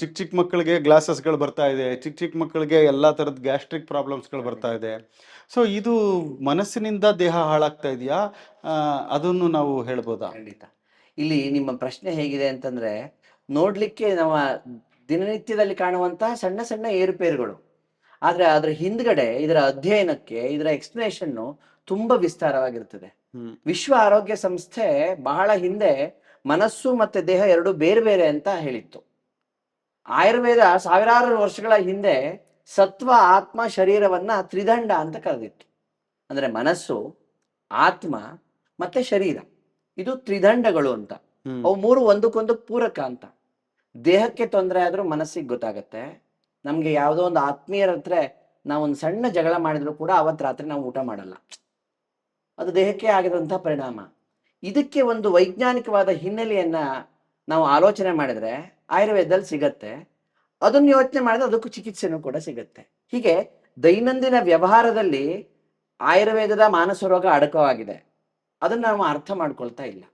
ಚಿಕ್ಕ ಚಿಕ್ಕ ಮಕ್ಕಳಿಗೆ ಗ್ಲಾಸಸ್ಗಳು ಬರ್ತಾ ಇದೆ, ಚಿಕ್ಕ ಚಿಕ್ಕ ಮಕ್ಕಳಿಗೆ ಎಲ್ಲ ಥರದ ಗ್ಯಾಸ್ಟ್ರಿಕ್ ಪ್ರಾಬ್ಲಮ್ಸ್ಗಳು ಬರ್ತಾ ಇದೆ. ಸೊ ಇದು ಮನಸ್ಸಿನಿಂದ ದೇಹ ಹಾಳಾಗ್ತಾ ಇದೆಯಾ? ಅದನ್ನು ನಾವು ಹೇಳ್ಬೋದಾ? ಖಂಡಿತ. ಇಲ್ಲಿ ನಿಮ್ಮ ಪ್ರಶ್ನೆ ಹೇಗಿದೆ ಅಂತಂದ್ರೆ, ನೋಡ್ಲಿಕ್ಕೆ ನಮ್ಮ ದಿನನಿತ್ಯದಲ್ಲಿ ಕಾಣುವಂತಹ ಸಣ್ಣ ಸಣ್ಣ ಏರುಪೇರುಗಳು. ಆದ್ರೆ ಅದ್ರ ಹಿಂದ್ಗಡೆ ಇದರ ಅಧ್ಯಯನಕ್ಕೆ, ಇದರ ಎಕ್ಸ್ಪ್ಲನೇಷನ್ನು ತುಂಬಾ ವಿಸ್ತಾರವಾಗಿರ್ತದೆ. ಹ್ಮ್ ವಿಶ್ವ ಆರೋಗ್ಯ ಸಂಸ್ಥೆ ಬಹಳ ಹಿಂದೆ ಮನಸ್ಸು ಮತ್ತೆ ದೇಹ ಎರಡು ಬೇರೆ ಬೇರೆ ಅಂತ ಹೇಳಿತ್ತು. ಆಯುರ್ವೇದ ಸಾವಿರಾರು ವರ್ಷಗಳ ಹಿಂದೆ ಸತ್ವ, ಆತ್ಮ, ಶರೀರವನ್ನ ತ್ರಿದಂಡ ಅಂತ ಕರೆದಿತ್ತು. ಅಂದ್ರೆ ಮನಸ್ಸು, ಆತ್ಮ ಮತ್ತೆ ಶರೀರ, ಇದು ತ್ರಿದಂಡಗಳು ಅಂತ. ಹ್ಮ್ ಅವು ಮೂರು ಒಂದಕ್ಕೊಂದು ಪೂರಕ ಅಂತ. ದೇಹಕ್ಕೆ ತೊಂದರೆ ಆದ್ರೂ ಮನಸ್ಸಿಗೆ ಗೊತ್ತಾಗತ್ತೆ. ನಮ್ಗೆ ಯಾವುದೋ ಒಂದು ಆತ್ಮೀಯರ ಹತ್ರ ನಾವೊಂದು ಸಣ್ಣ ಜಗಳ ಮಾಡಿದ್ರು ಕೂಡ ಅವತ್ ರಾತ್ರಿ ನಾವು ಊಟ ಮಾಡಲ್ಲ. ಅದು ದೇಹಕ್ಕೆ ಆಗಿರುವಂತಹ ಪರಿಣಾಮ. ಇದಕ್ಕೆ ಒಂದು ವೈಜ್ಞಾನಿಕವಾದ ಹಿನ್ನೆಲೆಯನ್ನ ನಾವು ಆಲೋಚನೆ ಮಾಡಿದ್ರೆ ಆಯುರ್ವೇದದಲ್ಲಿ ಸಿಗತ್ತೆ. ಅದನ್ನ ಯೋಚನೆ ಮಾಡಿದ್ರೆ ಅದಕ್ಕೂ ಚಿಕಿತ್ಸೆನೂ ಕೂಡ ಸಿಗತ್ತೆ. ಹೀಗೆ ದೈನಂದಿನ ವ್ಯವಹಾರದಲ್ಲಿ ಆಯುರ್ವೇದದ ಮಾನಸ ರೋಗ ಅಡಕವಾಗಿದೆ. ಅದನ್ನ ನಾವು ಅರ್ಥ ಮಾಡ್ಕೊಳ್ತಾ ಇಲ್ಲ.